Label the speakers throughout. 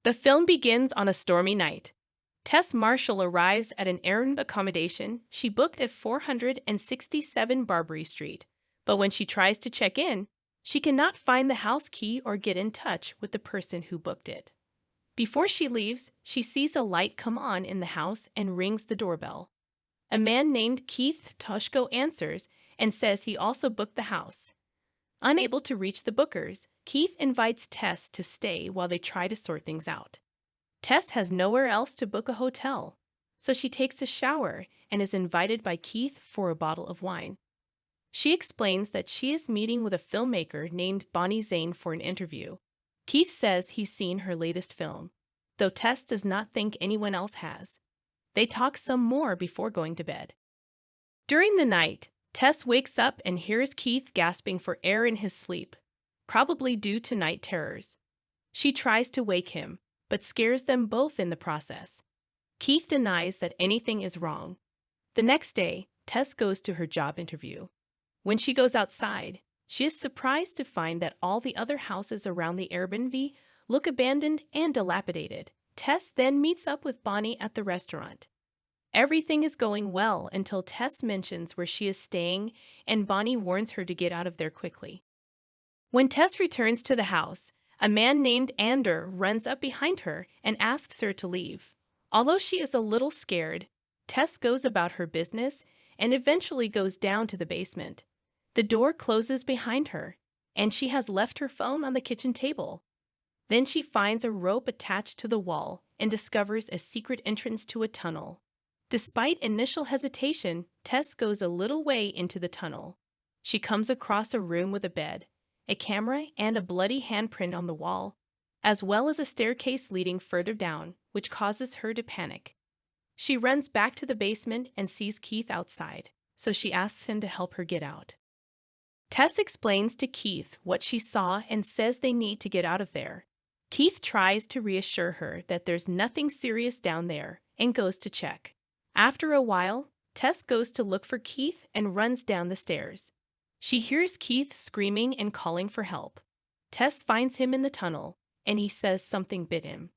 Speaker 1: The film begins on a stormy night. Tess Marshall arrives at an Airbnb accommodation she booked at 467 Barbary Street, but when she tries to check in, she cannot find the house key or get in touch with the person who booked it. Before she leaves, she sees a light come on in the house and rings the doorbell. A man named Keith Toshko answers and says he also booked the house. Unable to reach the bookers, Keith invites Tess to stay while they try to sort things out. Tess has nowhere else to book a hotel, so she takes a shower and is invited by Keith for a bottle of wine. She explains that she is meeting with a filmmaker named Bonnie Zane for an interview. Keith says he's seen her latest film, though Tess does not think anyone else has. They talk some more before going to bed. During the night, Tess wakes up and hears Keith gasping for air in his sleep, probably due to night terrors. She tries to wake him, but scares them both in the process. Keith denies that anything is wrong. The next day, Tess goes to her job interview. When she goes outside, she is surprised to find that all the other houses around the Airbnb look abandoned and dilapidated. Tess then meets up with Bonnie at the restaurant. Everything is going well until Tess mentions where she is staying and Bonnie warns her to get out of there quickly. When Tess returns to the house, a man named Ander runs up behind her and asks her to leave. Although she is a little scared, Tess goes about her business and eventually goes down to the basement. The door closes behind her, and she has left her phone on the kitchen table. Then she finds a rope attached to the wall and discovers a secret entrance to a tunnel. Despite initial hesitation, Tess goes a little way into the tunnel. She comes across a room with a bed, a camera, and a bloody handprint on the wall, as well as a staircase leading further down, which causes her to panic. She runs back to the basement and sees Keith outside, so she asks him to help her get out. Tess explains to Keith what she saw and says they need to get out of there. Keith tries to reassure her that there's nothing serious down there and goes to check. After a while, Tess goes to look for Keith and runs down the stairs. She hears Keith screaming and calling for help. Tess finds him in the tunnel, and he says something bit him.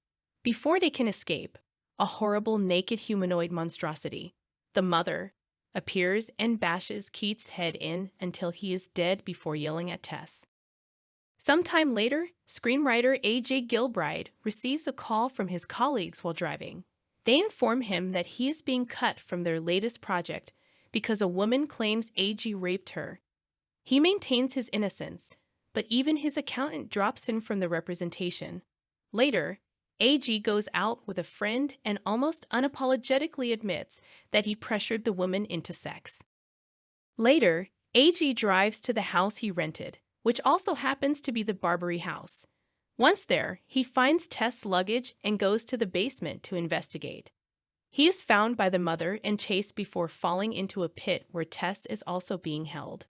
Speaker 1: Before they can escape, a horrible naked humanoid monstrosity, the Mother, appears and bashes Keith's head in until he is dead before yelling at Tess. Sometime later, screenwriter AJ Gilbride receives a call from his colleagues while driving. They inform him that he is being cut from their latest project because a woman claims AJ raped her. He maintains his innocence, but even his accountant drops him from the representation. Later, AG goes out with a friend and almost unapologetically admits that he pressured the woman into sex. Later, AG drives to the house he rented, which also happens to be the Barbary house. Once there, he finds Tess' luggage and goes to the basement to investigate. He is found by the Mother and chased before falling into a pit where Tess is also being held.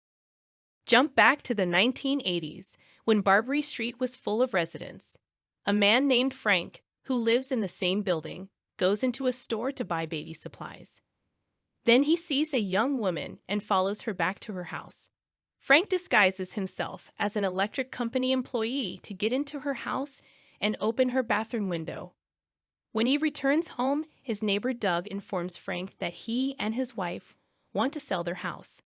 Speaker 1: Jump back to the 1980s, when Barbary Street was full of residents. A man named Frank, who lives in the same building, goes into a store to buy baby supplies. Then he sees a young woman and follows her back to her house. Frank disguises himself as an electric company employee to get into her house and open her bathroom window. When he returns home, his neighbor Doug informs Frank that he and his wife want to sell their house.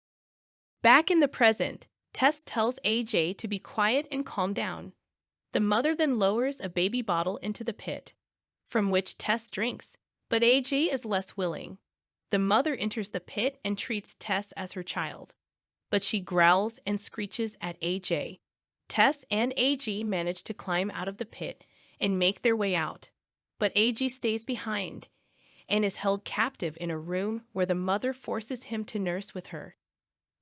Speaker 1: Back in the present, Tess tells AJ to be quiet and calm down. The Mother then lowers a baby bottle into the pit, from which Tess drinks, but AJ is less willing. The Mother enters the pit and treats Tess as her child, but she growls and screeches at AJ. Tess and AG manage to climb out of the pit and make their way out, but AG stays behind and is held captive in a room where the Mother forces him to nurse with her.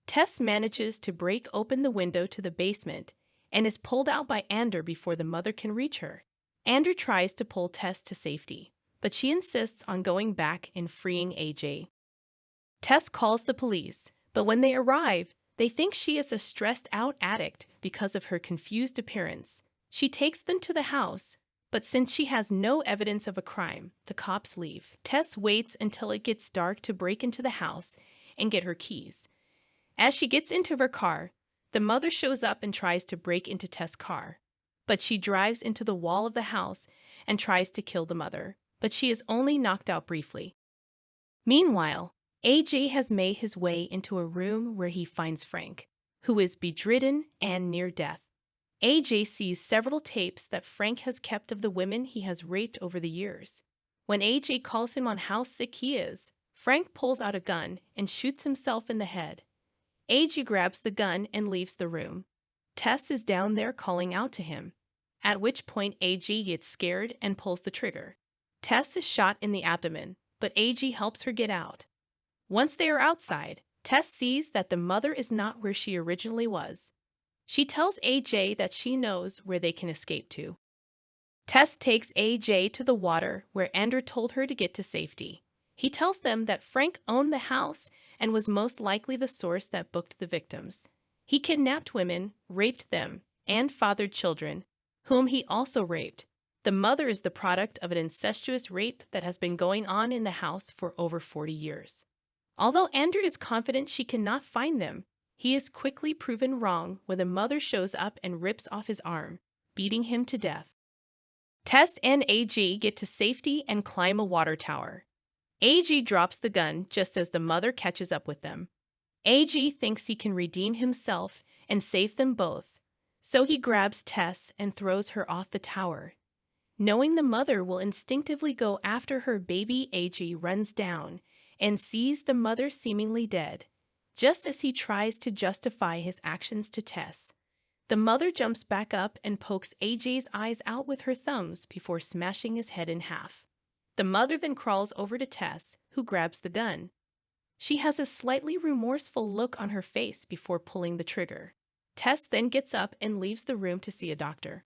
Speaker 1: Tess manages to break open the window to the basement and is pulled out by Ander before the Mother can reach her. Ander tries to pull Tess to safety, but she insists on going back and freeing AJ. Tess calls the police, but when they arrive, they think she is a stressed-out addict because of her confused appearance. She takes them to the house, but since she has no evidence of a crime, the cops leave. Tess waits until it gets dark to break into the house and get her keys. As she gets into her car, the Mother shows up and tries to break into Tess' car, but she drives into the wall of the house and tries to kill the mother, but she is only knocked out briefly. Meanwhile, AJ has made his way into a room where he finds Frank, who is bedridden and near death. AJ sees several tapes that Frank has kept of the women he has raped over the years. When AJ calls him on how sick he is, Frank pulls out a gun and shoots himself in the head. AJ grabs the gun and leaves the room. Tess is down there calling out to him, at which point AJ gets scared and pulls the trigger. Tess is shot in the abdomen, but AJ helps her get out. Once they are outside, Tess sees that the mother is not where she originally was. She tells AJ that she knows where they can escape to. Tess takes AJ to the water where Andrew told her to get to safety. He tells them that Frank owned the house and was most likely the source that booked the victims. He kidnapped women, raped them, and fathered children, whom he also raped. The mother is the product of an incestuous rape that has been going on in the house for over 40 years. Although Andrew is confident she cannot find them, he is quickly proven wrong when the mother shows up and rips off his arm, beating him to death. Tess and AJ get to safety and climb a water tower. AJ drops the gun just as the mother catches up with them. AJ thinks he can redeem himself and save them both, so he grabs Tess and throws her off the tower. Knowing the mother will instinctively go after her baby, AJ runs down and sees the mother seemingly dead, just as he tries to justify his actions to Tess. The mother jumps back up and pokes AJ's eyes out with her thumbs before smashing his head in half. The mother then crawls over to Tess, who grabs the gun. She has a slightly remorseful look on her face before pulling the trigger. Tess then gets up and leaves the room to see a doctor.